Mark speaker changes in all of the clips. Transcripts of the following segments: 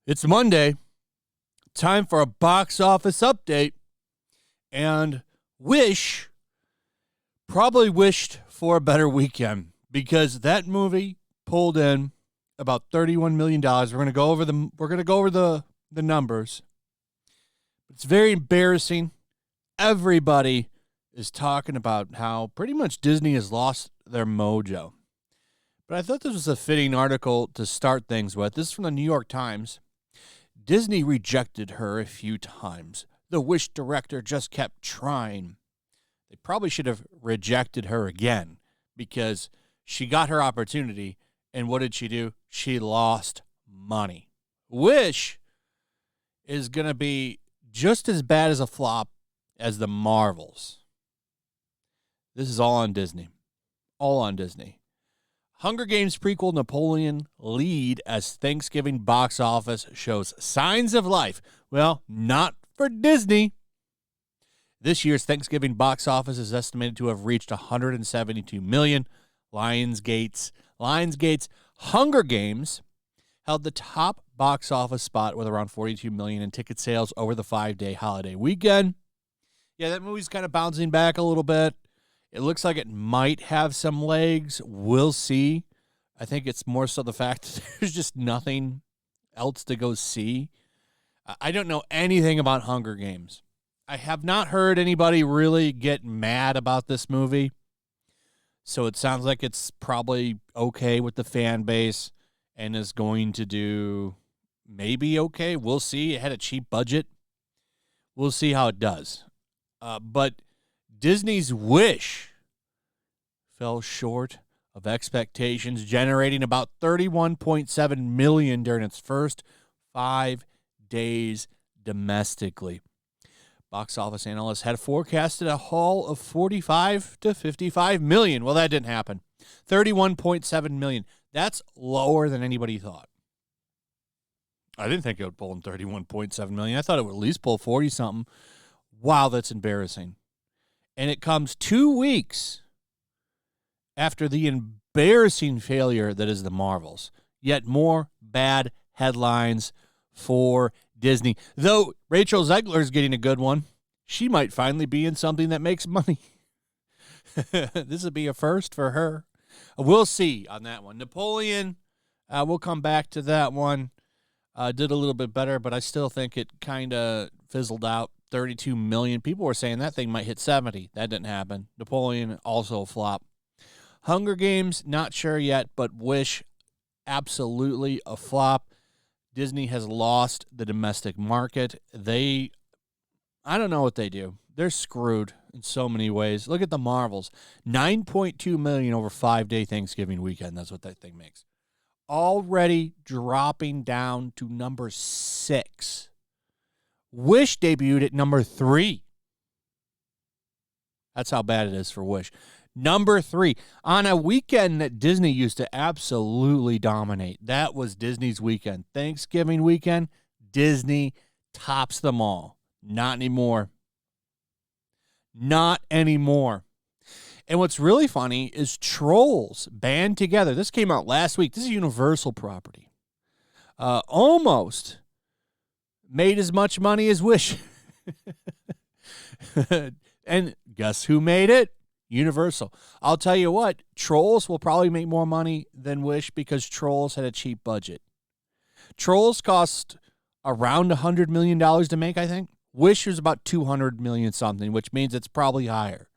Speaker 1: It's Monday. Time for a box office update. And Wish probably wished for a better weekend because that movie pulled in about $31 million. We're going to go over the numbers. It's very embarrassing. Everybody is talking about how pretty much Disney has lost their mojo. But I thought this was a fitting article to start things with. This is from the New York Times. Disney rejected her a few times. The Wish director just kept trying. They probably should have rejected her again because she got her opportunity, and what did she do? She lost money. Wish is going to be just as bad as a flop as the Marvels. This is all on Disney. All on Disney. Hunger Games prequel Napoleon lead as Thanksgiving box office shows signs of life. Well, not for Disney. This year's Thanksgiving box office is estimated to have reached $172 million. Lionsgate's Hunger Games held the top box office spot with around $42 million in ticket sales over the 5-day holiday weekend. Yeah, that movie's kind of bouncing back a little bit. It looks like it might have some legs. We'll see. I think it's more so the fact that there's just nothing else to go see. I don't know anything about Hunger Games. I have not heard anybody really get mad about this movie. So it sounds like it's probably okay with the fan base and is going to do maybe okay. We'll see. It had a cheap budget. We'll see how it does. But Disney's Wish fell short of expectations, generating about $31.7 million during its first 5 days domestically. Box office analysts had forecasted a haul of $45 to $55 million. Well, that didn't happen. $31.7 million. That's lower than anybody thought. I didn't think it would pull in $31.7 million. I thought it would at least pull 40-something. Wow, that's embarrassing. And it comes 2 weeks after the embarrassing failure that is the Marvels. Yet more bad headlines for Disney. Though Rachel Zegler's getting a good one. She might finally be in something that makes money. This would be a first for her. We'll see on that one. Napoleon, we'll come back to that one. Did a little bit better, but I still think it kind of fizzled out. 32 million. People were saying that thing might hit 70. That didn't happen. Napoleon also a flop. Hunger Games, not sure yet, but Wish, absolutely a flop. Disney has lost the domestic market. I don't know what they do. They're screwed in so many ways. Look at the Marvels. $9.2 million over 5-day Thanksgiving weekend. That's what that thing makes. Already dropping down to number 6. Wish debuted at number 3. That's how bad it is for Wish. Number 3. On a weekend that Disney used to absolutely dominate. That was Disney's weekend. Thanksgiving weekend, Disney tops them all. Not anymore. Not anymore. And what's really funny is Trolls band together. This came out last week. This is Universal property. Almost made as much money as Wish. And guess who made it? Universal. I'll tell you what, Trolls will probably make more money than Wish because Trolls had a cheap budget. Trolls cost around $100 million to make, I think. Wish was about $200 million something, which means it's probably higher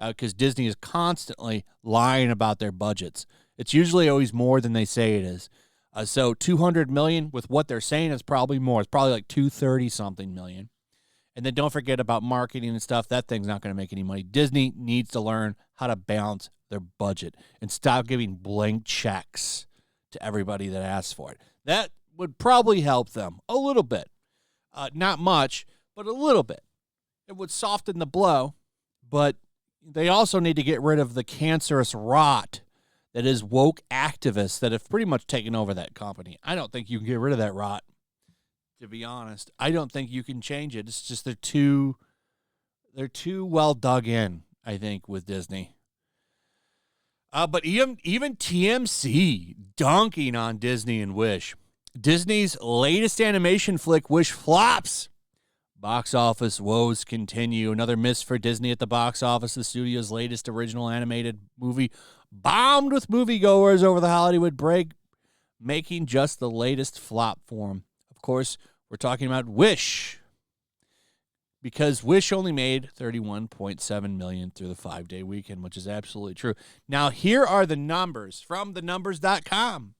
Speaker 1: because Disney is constantly lying about their budgets. It's usually always more than they say it is. So $200 million with what they're saying is probably more. It's probably like $230-something million. And then don't forget about marketing and stuff. That thing's not going to make any money. Disney needs to learn how to balance their budget and stop giving blank checks to everybody that asks for it. That would probably help them a little bit. Not much, but a little bit. It would soften the blow, but they also need to get rid of the cancerous rot that is woke activists that have pretty much taken over that company. I don't think you can get rid of that rot, to be honest. I don't think you can change it. It's just they're too well dug in, I think, with Disney. But even TMC dunking on Disney and Wish. Disney's latest animation flick, Wish, flops. Box office woes continue. Another miss for Disney at the box office. The studio's latest original animated movie bombed with moviegoers over the Hollywood break, making just the latest flop for them. Of course, we're talking about Wish, because Wish only made $31.7 million through the 5-day weekend, which is absolutely true. Now, here are the numbers from thenumbers.com.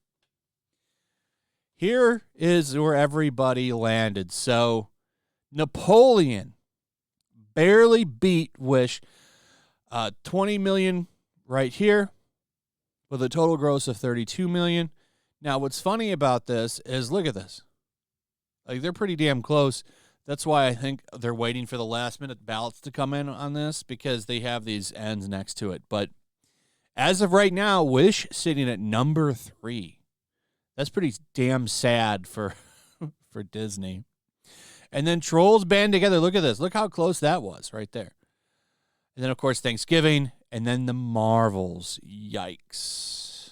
Speaker 1: Here is where everybody landed. So, Napoleon barely beat Wish. 20 million right here with a total gross of 32 million. Now, what's funny about this is, look at this. Like, they're pretty damn close. That's why I think they're waiting for the last-minute ballots to come in on this, because they have these ends next to it. But as of right now, Wish sitting at number 3. That's pretty damn sad for Disney. And then Trolls Band Together. Look at this. Look how close that was right there. And then, of course, Thanksgiving. And then the Marvels. Yikes.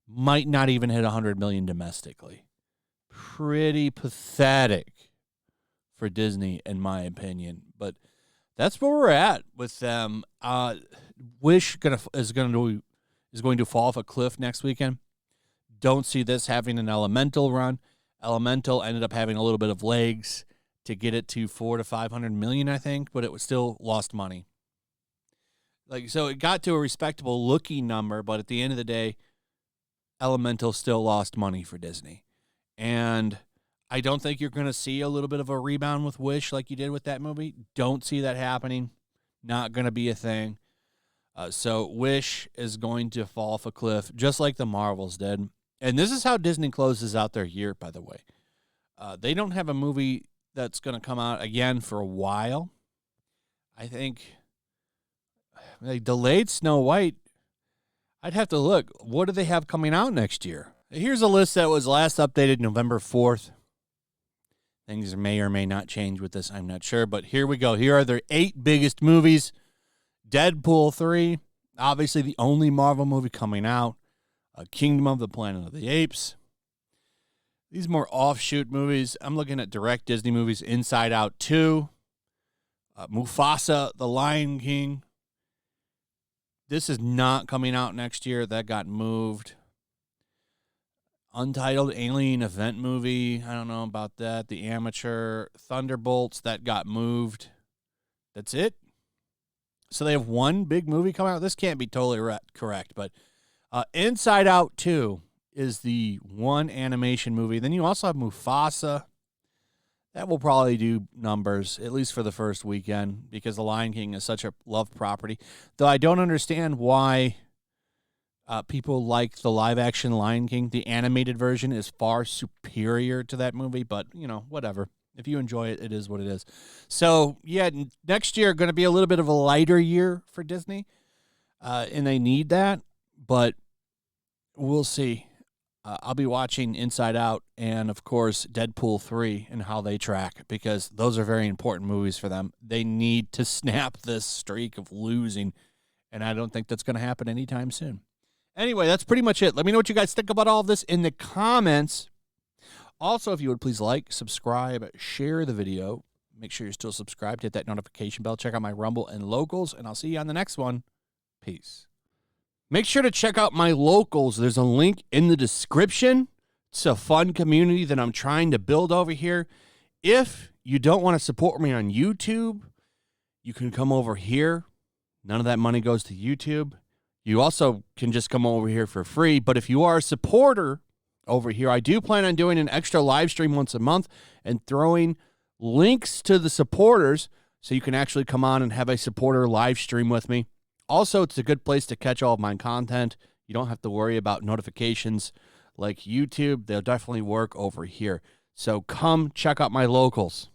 Speaker 1: Might not even hit 100 million domestically. Pretty pathetic for Disney, in my opinion. But that's where we're at with them. Wish is going to fall off a cliff next weekend. Don't see this having an Elemental run. Elemental ended up having a little bit of legs to get it to 400 to 500 million, I think, but it was still lost money. So it got to a respectable looking number, but at the end of the day, Elemental still lost money for Disney. And I don't think you're going to see a little bit of a rebound with Wish like you did with that movie. Don't see that happening. Not going to be a thing. So Wish is going to fall off a cliff, just like the Marvels did. And this is how Disney closes out their year, by the way. They don't have a movie that's going to come out again for a while. I think they delayed Snow White. I'd have to look. What do they have coming out next year? Here's a list that was last updated November 4th. Things may or may not change with this. I'm not sure. But here we go. Here are their 8 biggest movies. Deadpool 3. Obviously the only Marvel movie coming out. Kingdom of the Planet of the Apes. These more offshoot movies. I'm looking at direct Disney movies. Inside Out 2. Mufasa, The Lion King. This is not coming out next year. That got moved. Untitled Alien Event movie. I don't know about that. The Amateur. Thunderbolts. That got moved. That's it. So they have one big movie coming out. This can't be totally correct, but Inside Out 2 is the one animation movie. Then you also have Mufasa. That will probably do numbers, at least for the first weekend, because The Lion King is such a loved property. Though I don't understand why people like the live-action Lion King. The animated version is far superior to that movie, but, whatever. If you enjoy it, it is what it is. So, yeah, next year going to be a little bit of a lighter year for Disney, and they need that, but we'll see. I'll be watching Inside Out and, of course, Deadpool 3 and how they track, because those are very important movies for them. They need to snap this streak of losing, and I don't think that's going to happen anytime soon. Anyway, that's pretty much it. Let me know what you guys think about all of this in the comments. Also, if you would please like, subscribe, share the video. Make sure you're still subscribed. Hit that notification bell. Check out my Rumble and Locals, and I'll see you on the next one. Peace. Make sure to check out my Locals. There's a link in the description. It's a fun community that I'm trying to build over here. If you don't want to support me on YouTube, you can come over here. None of that money goes to YouTube. You also can just come over here for free. But if you are a supporter over here, I do plan on doing an extra live stream once a month and throwing links to the supporters so you can actually come on and have a supporter live stream with me. Also, it's a good place to catch all of my content. You don't have to worry about notifications like YouTube. They'll definitely work over here. So come check out my Locals.